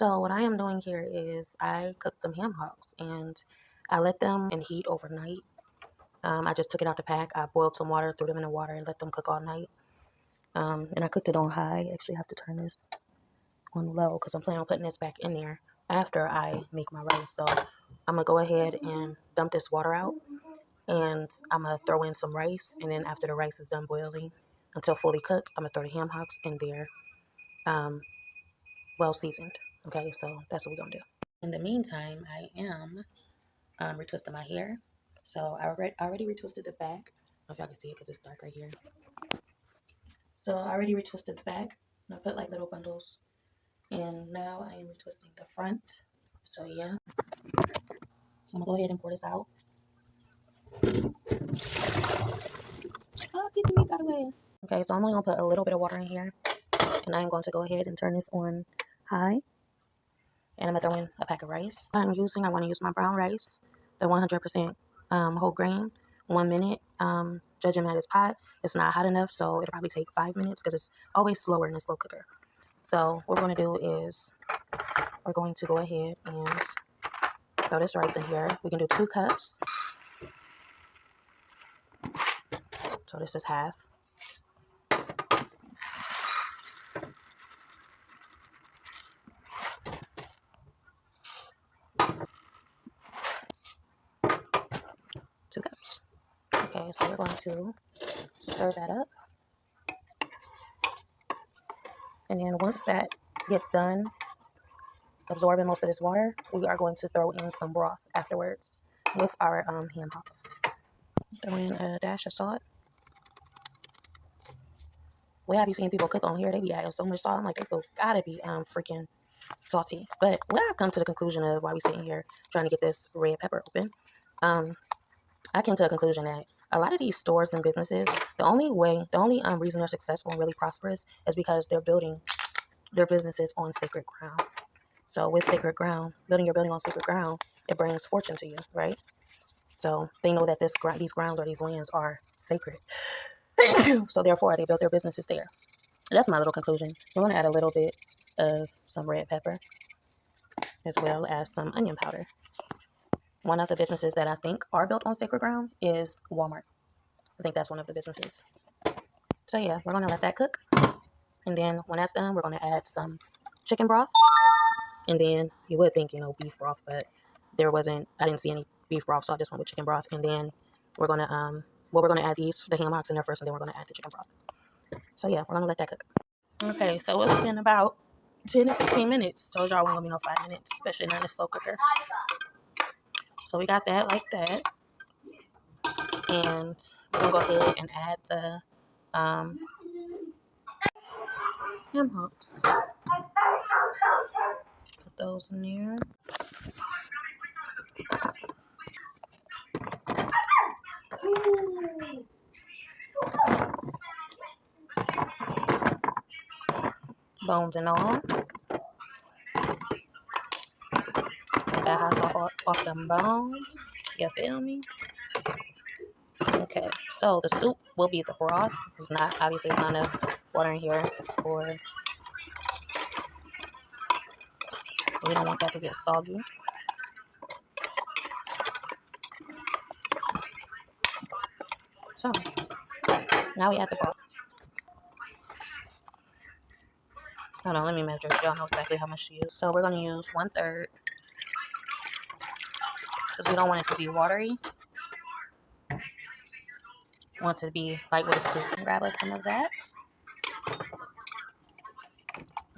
So what I am doing here is I cooked some ham hocks and I let them in heat overnight. I just took it out the pack. I boiled some water, threw them in the water, and let them cook all night. And I cooked it on high. I actually have to turn this on low because I'm planning on putting this back in there after I make my rice. So I'm going to go ahead and dump this water out, and I'm going to throw in some rice. And then after the rice is done boiling until fully cooked, I'm going to throw the ham hocks in there, well seasoned. Okay, so that's what we're going to do. In the meantime, I am retwisting my hair. So I already retwisted the back. I don't know if y'all can see it because it's dark right here. So I already retwisted the back, and I put like little bundles. And now I am retwisting the front. So yeah. So I'm gonna go ahead and pour this out. Oh, piece of meat got away. Okay, so I'm only gonna put a little bit of water in here, and I'm going to go ahead and turn this on high. And I'm gonna throw in a pack of rice. I want to use my brown rice, the 100% whole grain. 1 minute. Judging at its pot, it's not hot enough, so it'll probably take 5 minutes because it's always slower in a slow cooker. So what we're going to do is we're going to go ahead and throw this rice in here. We can do 2 cups. So this is half. Two cups. Okay, so we're going to stir that up. And then once that gets done absorbing most of this water, we are going to throw in some broth afterwards with our ham hocks. Throw in a dash of salt. What have you seen people cook on here? They be adding so much salt. I'm like, they so gotta be freaking salty. But what I've come to the conclusion of while we sitting here trying to get this red pepper open, I came to a conclusion that a lot of these stores and businesses, the only reason they're successful and really prosperous is because they're building their businesses on sacred ground. So with sacred ground, building your building on sacred ground, it brings fortune to you, right? So they know that these grounds or these lands are sacred. So therefore, they built their businesses there. That's my little conclusion. So I'm going to add a little bit of some red pepper as well as some onion powder. One of the businesses that I think are built on sacred ground is Walmart. I think that's one of the businesses. So yeah, we're going to let that cook. And then when that's done, we're going to add some chicken broth. And then you would think, beef broth, but I didn't see any beef broth, so I just went with chicken broth. And then we're going to, we're going to add the ham hocks in there first, and then we're going to add the chicken broth. So yeah, we're going to let that cook. Okay, so it's been about 10 to 15 minutes. Told y'all it wasn't going to be no 5 minutes, especially not in a slow cooker. So we got that like that. And we're going to go ahead and add the ham hocks. Put those in there. Bones and all. Get that hot sauce off them bones. You feel me? Okay, so the soup will be the broth. It's not, obviously, it's not enough water in here for. We don't want that to get soggy. So now we add the broth. Hold on, let me measure. Y'all know exactly how much to use. So we're going to use 1/3 because we don't want it to be watery. We want it to be light with the soup. Grab us some of that. I'm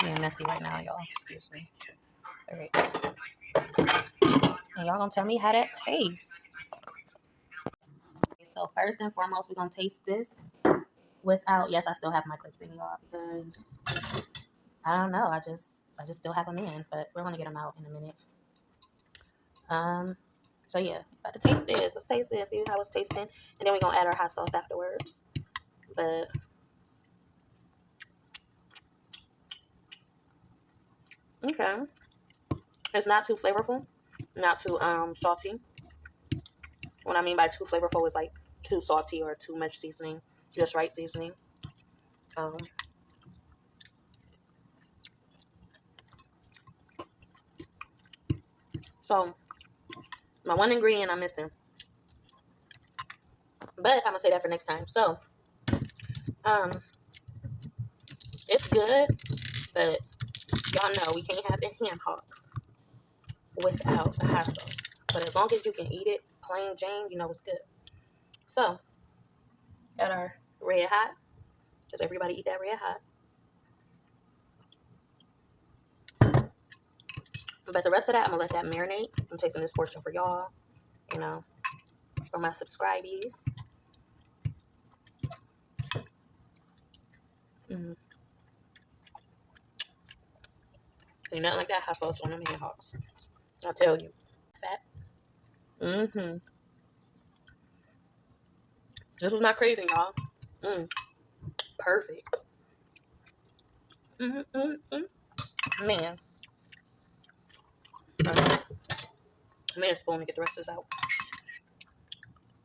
being messy right now, y'all. Excuse me. All right. And y'all gonna tell me how that tastes. Okay, so first and foremost, we're gonna taste this without. Yes, I still have my clips in, y'all, because I don't know. I just still have them in, but we're gonna get them out in a minute. So yeah, about to taste this. Let's taste it and see how it's tasting, and then we're gonna add our hot sauce afterwards. But okay, it's not too flavorful, not too salty. What I mean by too flavorful is like too salty or too much seasoning, just right seasoning. So, my one ingredient I'm missing. But I'm going to say that for next time. So, it's good, but y'all know we can't have the ham hocks without the hot sauce. But as long as you can eat it plain Jane, you know it's good. So, got our red hot. Does everybody eat that red hot? But the rest of that, I'm going to let that marinate. I'm tasting this portion for y'all, you know, for my subscribees. Ain't nothing like that hot sauce on them hand hawks. I'll tell you. Fat. This was not craving, y'all. Perfect. Man. I made a spoon to get the rest of this out.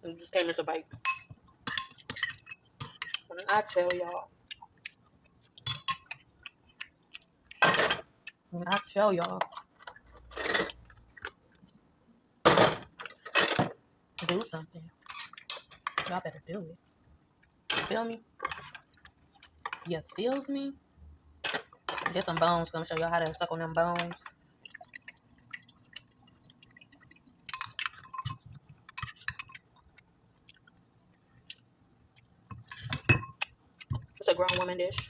And just came as a bite. When I tell y'all, do something. Y'all better do it. You feel me? You feels me? Get some bones. I'm gonna show y'all how to suck on them bones. It's a grown woman dish.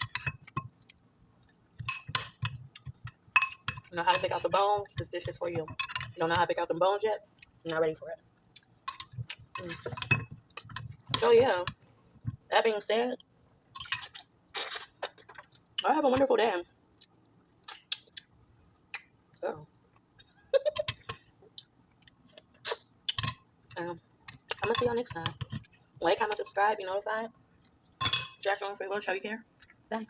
You know how to pick out the bones? This dish is for you. You don't know how to pick out the bones yet? You're not ready for it. So yeah, that being said, I have a wonderful day. So, I'm gonna see y'all next time. Like, comment, subscribe, be notified. Jack on Facebook, show you care. Bye.